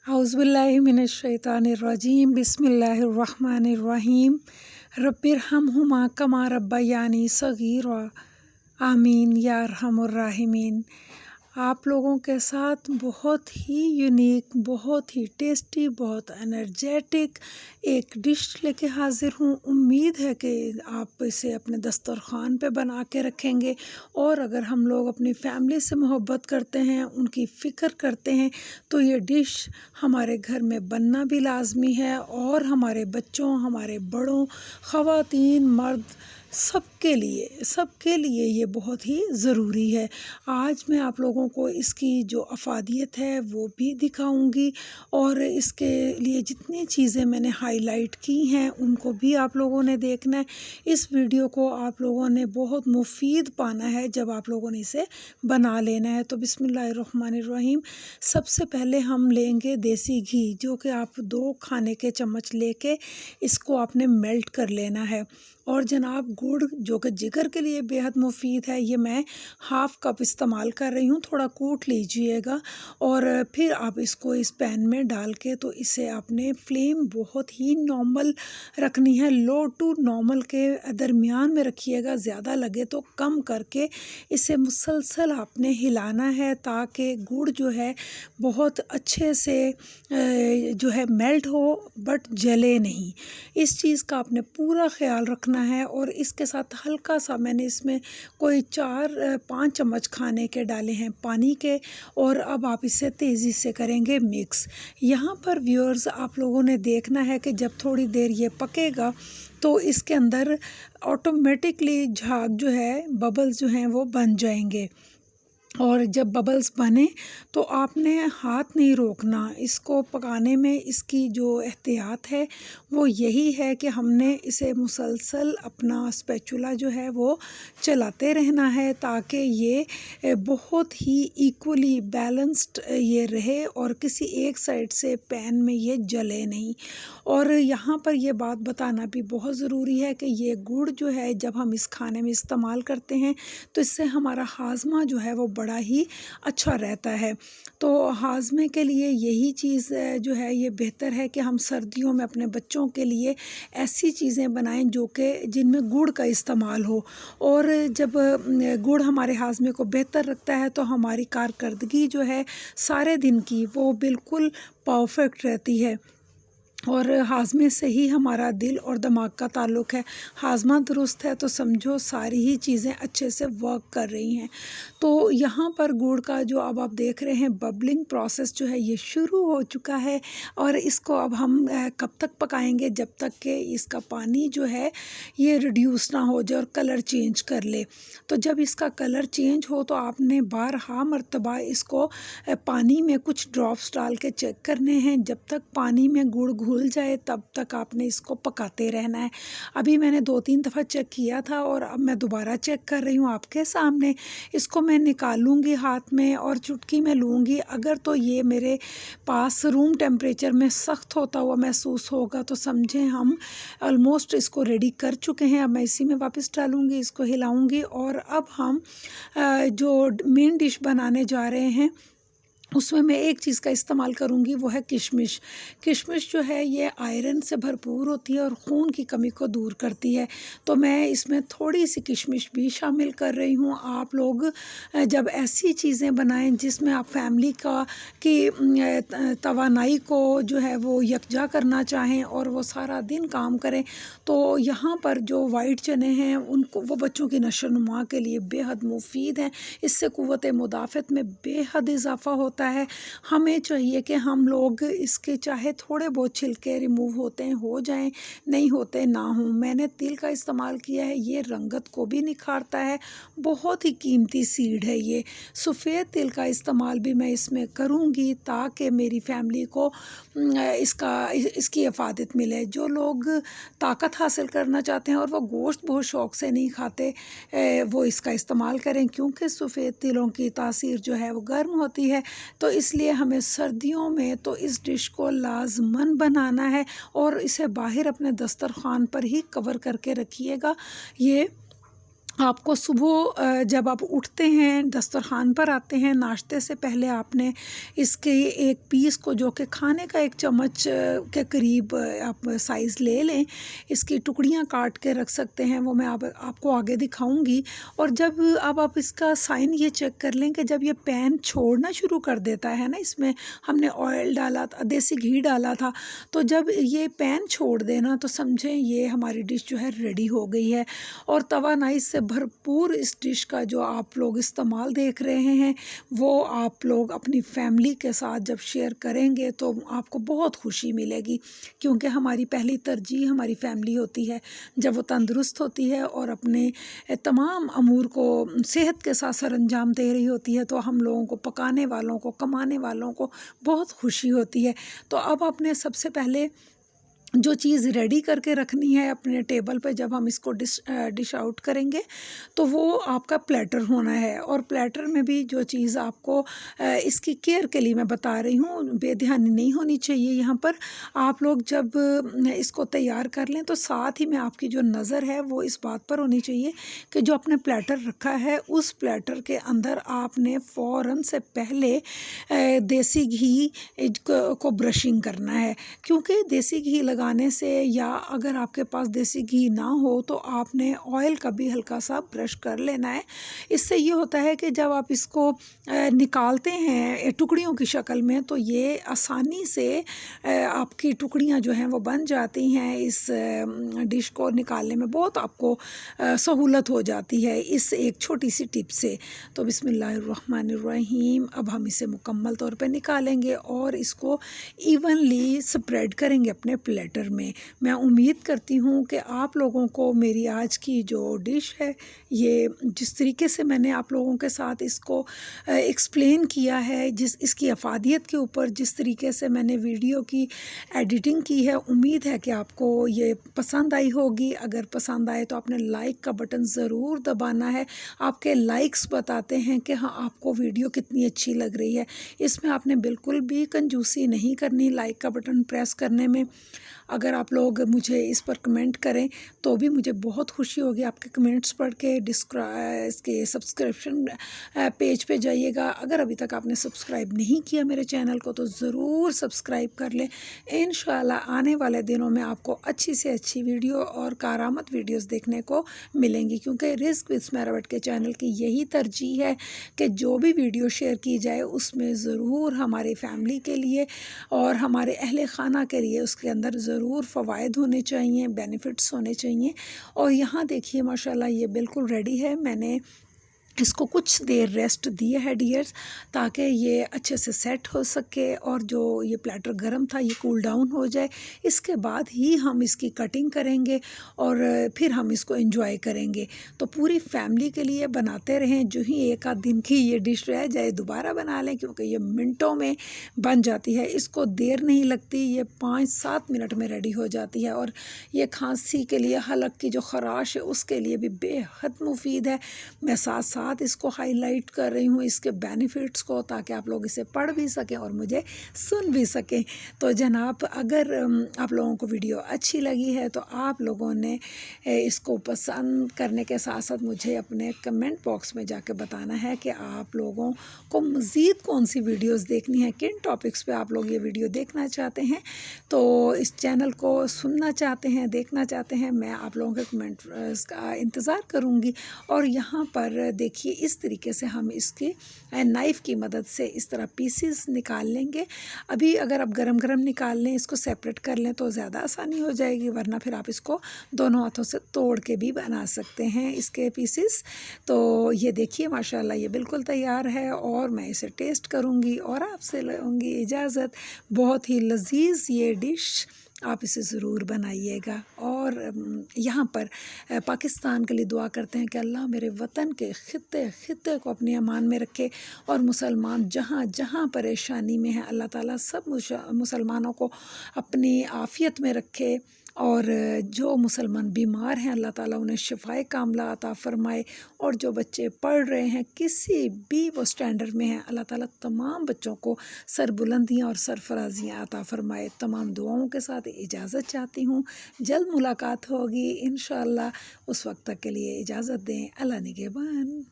औज़ुबिल्लाहि मिनश्शैतानिर्रजीम बिस्मिल्लाहिर्रहमानिर्रहीम रब्बिरहमहुमा कमा रब्बयानी सगीरा आमीन या अरहमुर राहिमीन। आप लोगों के साथ बहुत ही यूनिक, बहुत ही टेस्टी, बहुत एनर्जेटिक एक डिश लेके हाज़िर हूँ। उम्मीद है कि आप इसे अपने दस्तरख़्वान पे बना के रखेंगे और अगर हम लोग अपनी फैमिली से मोहब्बत करते हैं, उनकी फ़िक्र करते हैं, तो ये डिश हमारे घर में बनना भी लाज़मी है और हमारे बच्चों, हमारे बड़ों, ख़वातीन, मर्द सबके लिए ये बहुत ही ज़रूरी है। आज मैं आप लोगों को इसकी जो अफ़ादियत है वो भी दिखाऊंगी और इसके लिए जितनी चीज़ें मैंने हाईलाइट की हैं उनको भी आप लोगों ने देखना है। इस वीडियो को आप लोगों ने बहुत मुफीद पाना है जब आप लोगों ने इसे बना लेना है। तो बिस्मिल्लाहिर्रहमानिर्रहीम। सबसे पहले हम लेंगे देसी घी, जो कि आप 2 खाने के चम्मच लेके इसको आपने मेल्ट कर लेना है। और जनाब गुड़, जो कि जिगर के लिए बेहद मुफीद है, ये मैं हाफ़ कप इस्तेमाल कर रही हूँ। थोड़ा कूट लीजिएगा और फिर आप इसको इस पैन में डाल के, तो इसे आपने फ्लेम बहुत ही नॉर्मल रखनी है, लो टू नॉर्मल के दरमियान में रखिएगा। ज़्यादा लगे तो कम करके इसे मुसलसल आपने हिलाना है ताकि गुड़ जो है बहुत अच्छे से जो है मेल्ट हो, बट जले नहीं। इस चीज़ का आपने पूरा ख्याल रखना है। और इसके साथ हल्का सा मैंने इसमें कोई 4-5 चम्मच खाने के डाले हैं पानी के। और अब आप इसे तेज़ी से करेंगे मिक्स। यहाँ पर व्यूअर्स, आप लोगों ने देखना है कि जब थोड़ी देर ये पकेगा तो इसके अंदर ऑटोमेटिकली झाग जो है, बबल्स जो हैं वो बन जाएंगे। और जब बबल्स बने तो आपने हाथ नहीं रोकना इसको पकाने में। इसकी जो एहतियात है वो यही है कि हमने इसे मुसलसल अपना स्पैचुला जो है वो चलाते रहना है ताकि ये बहुत ही इक्वली बैलेंस्ड ये रहे और किसी एक साइड से पैन में ये जले नहीं। और यहाँ पर ये बात बताना भी बहुत ज़रूरी है कि ये गुड़ जो है जब हम इस खाने में इस्तेमाल करते हैं तो इससे हमारा हाज़मा जो है वो बड़ा ही अच्छा रहता है। तो हाज़मे के लिए यही चीज़ जो है ये बेहतर है कि हम सर्दियों में अपने बच्चों के लिए ऐसी चीज़ें बनाएं जो कि जिनमें गुड़ का इस्तेमाल हो। और जब गुड़ हमारे हाज़मे को बेहतर रखता है तो हमारी कारकर्दगी जो है सारे दिन की वो बिल्कुल परफेक्ट रहती है। और हाज़मे से ही हमारा दिल और दिमाग का ताल्लुक़ है। हाज़मा दुरुस्त है तो समझो सारी ही चीज़ें अच्छे से वर्क कर रही हैं। तो यहाँ पर गुड़ का जो अब आप देख रहे हैं बबलिंग प्रोसेस जो है ये शुरू हो चुका है। और इसको अब हम कब तक पकाएंगे, जब तक कि इसका पानी जो है ये रिड्यूस ना हो जाए और कलर चेंज कर ले। तो जब इसका कलर चेंज हो तो आपने बारहा मरतबा इसको पानी में कुछ ड्रॉप्स डाल के चेक करने हैं। जब तक पानी में गुड़ घुल जाए तब तक आपने इसको पकाते रहना है। अभी मैंने 2-3 दफ़ा चेक किया था और अब मैं दोबारा चेक कर रही हूँ आपके सामने। इसको मैं निकालूंगी हाथ में और चुटकी में लूँगी। अगर तो ये मेरे पास रूम टेम्परेचर में सख्त होता हुआ महसूस होगा तो समझें हम ऑलमोस्ट इसको रेडी कर चुके हैं। अब मैं इसी में वापस डालूँगी, इसको हिलाऊँगी। और अब हम जो मेन डिश बनाने जा रहे हैं उसमें मैं एक चीज़ का इस्तेमाल करूँगी, वो है किशमिश। किशमिश जो है ये आयरन से भरपूर होती है और ख़ून की कमी को दूर करती है। तो मैं इसमें थोड़ी सी किशमिश भी शामिल कर रही हूँ। आप लोग जब ऐसी चीज़ें बनाएं जिसमें आप फैमिली का की तवानाई को जो है वो यकजा करना चाहें और वो सारा दिन काम करें, तो यहाँ पर जो वाइट चने हैं उनको, वो बच्चों की नशोनुमा के लिए बेहद मुफीद हैं। इससे क़ुव्वत मुदाफ़त में बेहद इजाफ़ा होता है। हमें चाहिए कि हम लोग इसके चाहे थोड़े बहुत छिलके रिमूव होते हैं हो जाएं, नहीं होते ना हो। मैंने तिल का इस्तेमाल किया है, ये रंगत को भी निखारता है, बहुत ही कीमती सीड है ये। सफ़ेद तिल का इस्तेमाल भी मैं इसमें करूँगी ताकि मेरी फैमिली को इसकी अफादत मिले। जो लोग ताकत हासिल करना चाहते हैं और वो गोश्त बहुत शौक़ से नहीं खाते, वो इसका इस्तेमाल करें, क्योंकि सफ़ेद तिलों की तासीर जो है वो गर्म होती है। तो इसलिए हमें सर्दियों में तो इस डिश को लाज़मन बनाना है और इसे बाहर अपने दस्तरख़्वान पर ही कवर करके रखिएगा। ये आपको सुबह जब आप उठते हैं, दस्तरख़्वान पर आते हैं, नाश्ते से पहले आपने इसके एक पीस को, जो कि खाने का एक चम्मच के करीब आप साइज़ ले लें, इसकी टुकड़ियाँ काट के रख सकते हैं, वो मैं आपको आगे दिखाऊंगी। और जब अब आप इसका साइन ये चेक कर लें कि जब ये पैन छोड़ना शुरू कर देता है ना, इसमें हमने ऑयल डाला था, देसी घी डाला था, तो जब ये पैन छोड़ देना तो समझें ये हमारी डिश जो है रेडी हो गई है। और तवानाई से भरपूर इस डिश का जो आप लोग इस्तेमाल देख रहे हैं, वो आप लोग अपनी फैमिली के साथ जब शेयर करेंगे तो आपको बहुत खुशी मिलेगी, क्योंकि हमारी पहली तरजीह हमारी फैमिली होती है। जब वो तंदुरुस्त होती है और अपने तमाम अमूर को सेहत के साथ सरअंजाम दे रही होती है, तो हम लोगों को, पकाने वालों को, कमाने वालों को बहुत खुशी होती है। तो अब आपने सबसे पहले जो चीज़ रेडी करके रखनी है अपने टेबल पे, जब हम इसको डिश आउट करेंगे, तो वो आपका प्लेटर होना है। और प्लेटर में भी जो चीज़ आपको इसकी केयर के लिए मैं बता रही हूँ, बेध्यानी नहीं होनी चाहिए यहाँ पर। आप लोग जब इसको तैयार कर लें तो साथ ही में आपकी जो नज़र है वो इस बात पर होनी चाहिए कि जो आपने प्लेटर रखा है, उस प्लेटर के अंदर आपने फ़ौरन से पहले देसी घी को ब्रशिंग करना है। क्योंकि देसी घी लगाने से, या अगर आपके पास देसी घी ना हो तो आपने ऑयल का भी हल्का सा ब्रश कर लेना है। इससे ये होता है कि जब आप इसको निकालते हैं टुकड़ियों की शक्ल में, तो ये आसानी से आपकी टुकड़ियां जो हैं वो बन जाती हैं। इस डिश को निकालने में बहुत आपको सहूलत हो जाती है इस एक छोटी सी टिप से। तो बिस्मिल्लाहिर्रहमानिर्रहीम, अब हम इसे मुकम्मल तौर पे निकालेंगे और इसको इवनली स्प्रेड करेंगे अपने प्लेटर में। मैं उम्मीद करती हूँ कि आप लोगों को मेरी आज की जो डिश है, ये जिस तरीके से मैंने आप लोगों के साथ इसको एक्सप्लेन किया है, जिस इसकी अफादियत के ऊपर जिस तरीके से मैंने वीडियो की एडिटिंग की है, उम्मीद है कि आपको ये पसंद आई होगी। अगर पसंद आए तो आपने लाइक का बटन ज़रूर दबाना है। आपके लाइक्स बताते हैं कि हाँ, आपको वीडियो कितनी अच्छी लग रही है। इसमें आपने बिल्कुल भी कंजूसी नहीं करनी लाइक का बटन प्रेस करने में। अगर आप लोग मुझे इस पर कमेंट करें तो भी मुझे बहुत खुशी होगी आपके कमेंट्स पढ़ के। इसके सब्सक्रिप्शन पेज पे जाइएगा। अगर अभी तक आपने सब्सक्राइब नहीं किया मेरे चैनल को तो ज़रूर सब्सक्राइब कर लें। इंशाल्लाह आने वाले दिनों में आपको अच्छी से अच्छी वीडियो और कारामत वीडियोस देखने को मिलेंगी, क्योंकि रिस्क विद स्माइरा भट्ट के चैनल की यही तरजीह है कि जो भी वीडियो शेयर की जाए उसमें ज़रूर हमारी फैमिली के लिए और हमारे अहले खाना के लिए उसके अंदर ज़रूर फ़वाइद होने चाहिए, बेनिफिट्स होने चाहिए। और यहाँ देखिए माशाल्लाह ये बिल्कुल रेडी है। मैंने इसको कुछ देर रेस्ट दिए है डियर्स, ताकि ये अच्छे से सेट हो सके और जो ये प्लेटर गर्म था ये कूल डाउन हो जाए। इसके बाद ही हम इसकी कटिंग करेंगे और फिर हम इसको एंजॉय करेंगे। तो पूरी फैमिली के लिए बनाते रहें। जो ही एक आध दिन की ये डिश रह जाए दोबारा बना लें, क्योंकि ये मिनटों में बन जाती है। इसको देर नहीं लगती, ये 5-7 मिनट में रेडी हो जाती है। और ये खांसी के लिए, हलक की जो ख़राश है उसके लिए भी बेहद मुफीद है। मैं साथ साथ इसको हाईलाइट कर रही हूँ इसके बेनिफिट्स को, ताकि आप लोग इसे पढ़ भी सकें और मुझे सुन भी सकें। तो जनाब, अगर आप लोगों को वीडियो अच्छी लगी है तो आप लोगों ने इसको पसंद करने के साथ साथ मुझे अपने कमेंट बॉक्स में जाकर बताना है कि आप लोगों को मज़ीद कौन सी वीडियोस देखनी है, किन टॉपिक्स पे आप लोग ये वीडियो देखना चाहते हैं। तो इस चैनल को सुनना चाहते हैं, देखना चाहते हैं, मैं आप लोगों के कमेंट का इंतज़ार करूँगी। और यहाँ पर देखिए इस तरीके से हम इसकी नाइफ़ की मदद से इस तरह पीसेस निकाल लेंगे। अभी अगर आप गरम गरम निकाल लें, इसको सेपरेट कर लें तो ज़्यादा आसानी हो जाएगी, वरना फिर आप इसको दोनों हाथों से तोड़ के भी बना सकते हैं इसके पीसेस। तो ये देखिए माशाल्लाह ये बिल्कुल तैयार है और मैं इसे टेस्ट करूँगी और आपसे लूँगी इजाज़त। बहुत ही लजीज़ ये डिश, आप इसे ज़रूर बनाइएगा। और यहाँ पर पाकिस्तान के लिए दुआ करते हैं कि अल्लाह मेरे वतन के ख़ित्ते ख़ित्ते को अपने अमान में रखे और मुसलमान जहाँ जहाँ परेशानी में हैं अल्लाह ताला सब मुसलमानों को अपनी आफ़ियत में रखे। और जो मुसलमान बीमार हैं अल्लाह ताला उन्हें शिफ़ाए कामिला अता फ़रमाए, और जो बच्चे पढ़ रहे हैं किसी भी वो स्टैंडर्ड में हैं, अल्लाह ताला तमाम बच्चों को सरबुलंदियाँ और सरफराजियाँ अता फ़रमाए। तमाम दुआओं के साथ इजाज़त चाहती हूँ। जल्द मुलाकात होगी इंशाअल्लाह, उस वक्त तक के लिए इजाज़त दें। अल्लाह निगहबान।